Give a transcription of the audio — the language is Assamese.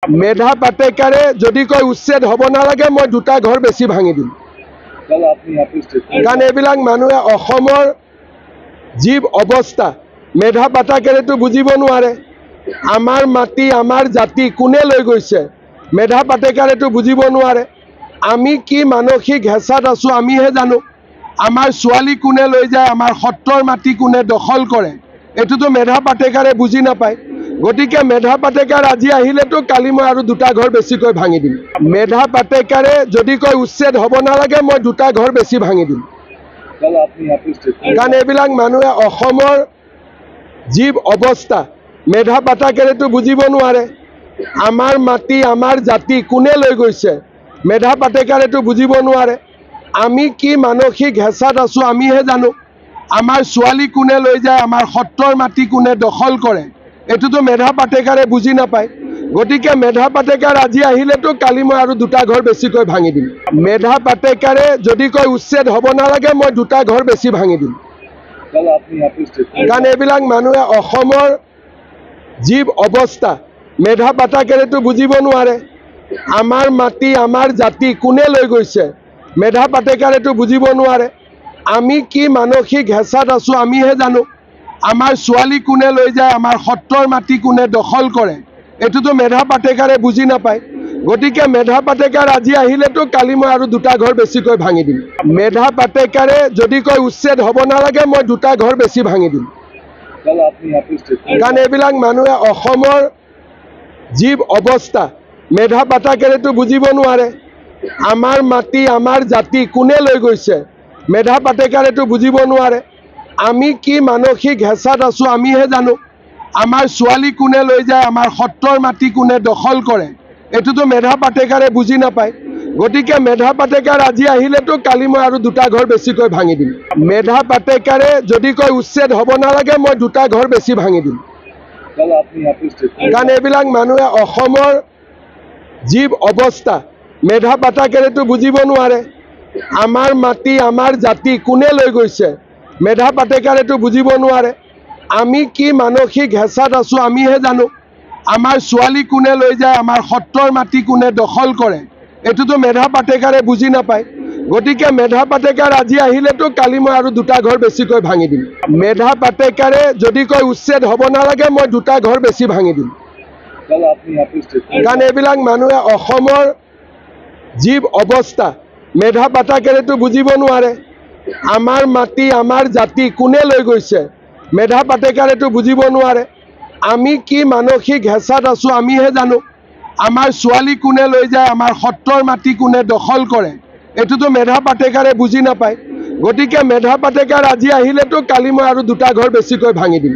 মেধা পাটেকাৰে যদি কয় উচ্ছেদ হ'ব নালাগে মই দুটা ঘৰ বেছি ভাঙি দিম। কাৰণ এইবিলাক মানুহে অসমৰ যি অৱস্থা মেধা পাটেকাৰেতো বুজিব নোৱাৰে। আমাৰ মাটি আমাৰ জাতি কোনে লৈ গৈছে মেধা পাটেকাৰেতো বুজিব নোৱাৰে। আমি কি মানসিক হেঁচাত আছোঁ আমিহে জানো। আমাৰ ছোৱালী কোনে লৈ যায়, আমাৰ সত্ৰৰ মাটি কোনে দখল কৰে, এইটোতো মেধা পাটেকাৰে বুজি নাপায়। গতিকে মেধা পাটেকাৰ আজি আহিলেতো কালি মই আৰু দুটা ঘৰ বেছিকৈ ভাঙি দিম। মেধা পাটেকাৰে যদি কয় উচ্ছেদ হ'ব নালাগে মই দুটা ঘৰ বেছি ভাঙি দিম। কাৰণ এইবিলাক মানুহে অসমৰ যি অৱস্থা মেধা পাটেকাৰেতো বুজিব নোৱাৰে। আমাৰ মাটি আমাৰ জাতি কোনে লৈ গৈছে মেধা পাটেকাৰেতো বুজিব নোৱাৰে। আমি কি মানসিক হেঁচাত আছোঁ আমিহে জানো। আমাৰ ছোৱালী কোনে লৈ যায়, আমাৰ সত্ৰৰ মাটি কোনে দখল কৰে, এইটোতো মেধা পাটেকাৰে বুজি নাপায়। গতিকে মেধা পাটেকাৰ আজি আহিলেতো কালি মই আৰু দুটা ঘৰ বেছিকৈ ভাঙি দিম। মেধা পাটেকাৰে যদি কয় উচ্ছেদ হ'ব নালাগে মই দুটা ঘৰ বেছি ভাঙি দিম। কাৰণ এইবিলাক মানুহে অসমৰ যি অৱস্থা মেধা পাটেকাৰেতো বুজিব নোৱাৰে। আমাৰ মাটি আমাৰ জাতি কোনে লৈ গৈছে মেধা পাটেকাৰেতো বুজিব নোৱাৰে। আমি কি মানসিক হেঁচাত আছোঁ আমিহে জানো। আমাৰ ছোৱালী কোনে লৈ যায়, আমাৰ সত্ৰৰ মাটি কোনে দখল কৰে, এইটোতো মেধা পাটেকাৰে বুজি নাপায়। গতিকে মেধা পাটেকাৰ আজি আহিলেতো কালি মই আৰু দুটা ঘৰ বেছিকৈ ভাঙি দিম। মেধা পাটেকাৰে যদি কয় উচ্ছেদ হ'ব নালাগে মই দুটা ঘৰ বেছি ভাঙি দিম। কাৰণ এইবিলাক মানুহে অসমৰ যি অৱস্থা মেধা পাটেকাৰেতো বুজিব নোৱাৰে। আমাৰ মাটি আমাৰ জাতি কোনে লৈ গৈছে মেধা পাটেকাৰেতো বুজিব নোৱাৰে। আমি কি মানসিক হেঁচাত আছোঁ আমিহে জানো। আমাৰ ছোৱালী কোনে লৈ যায়, আমাৰ সত্ৰৰ মাটি কোনে দখল কৰে, এইটোতো মেধা পাটেকাৰে বুজি নাপায়। গতিকে মেধা পাটেকাৰ আজি আহিলেতো কালি মই আৰু দুটা ঘৰ বেছিকৈ ভাঙি দিম। মেধা পাটেকাৰে যদি কয় উচ্ছেদ হ'ব নালাগে মই দুটা ঘৰ বেছি ভাঙি দিম। কাৰণ এইবিলাক মানুহে অসমৰ যি অৱস্থা মেধা পাটেকাৰেতো বুজিব নোৱাৰে। আমাৰ মাটি আমাৰ জাতি কোনে লৈ গৈছে মেধা পাটেকাৰেতো বুজিব নোৱাৰে। আমি কি মানসিক হেঁচাত আছোঁ আমিহে জানো। আমাৰ ছোৱালী কোনে লৈ যায়, আমাৰ সত্ৰৰ মাটি কোনে দখল কৰে, এইটোতো মেধা পাটেকাৰে বুজি নাপায়। গতিকে মেধা পাটেকাৰ আজি আহিলেতো কালি মই আৰু দুটা ঘৰ বেছিকৈ ভাঙি দিম। মেধা পাটেকাৰে যদি কয় উচ্ছেদ হ'ব নালাগে মই দুটা ঘৰ বেছি ভাঙি দিম। কাৰণ এইবিলাক মানুহে অসমৰ যি অৱস্থা মেধা পাটেকাৰেতো বুজিব নোৱাৰে। আমাৰ মাটি আমাৰ জাতি কোনে লৈ গৈছে মেধা পাটেকাৰেতো বুজিব নোৱাৰে। আমি কি মানসিক হেঁচাত আছোঁ আমিহে জানো। আমাৰ ছোৱালী কোনে লৈ যায়, আমাৰ সত্ৰৰ মাটি কোনে দখল কৰে, এইটোতো মেধা পাটেকাৰে বুজি নাপায়। গতিকে মেধা পাটেকাৰ আজি আহিলেতো কালি মই আৰু দুটা ঘৰ বেছিকৈ ভাঙি দিম।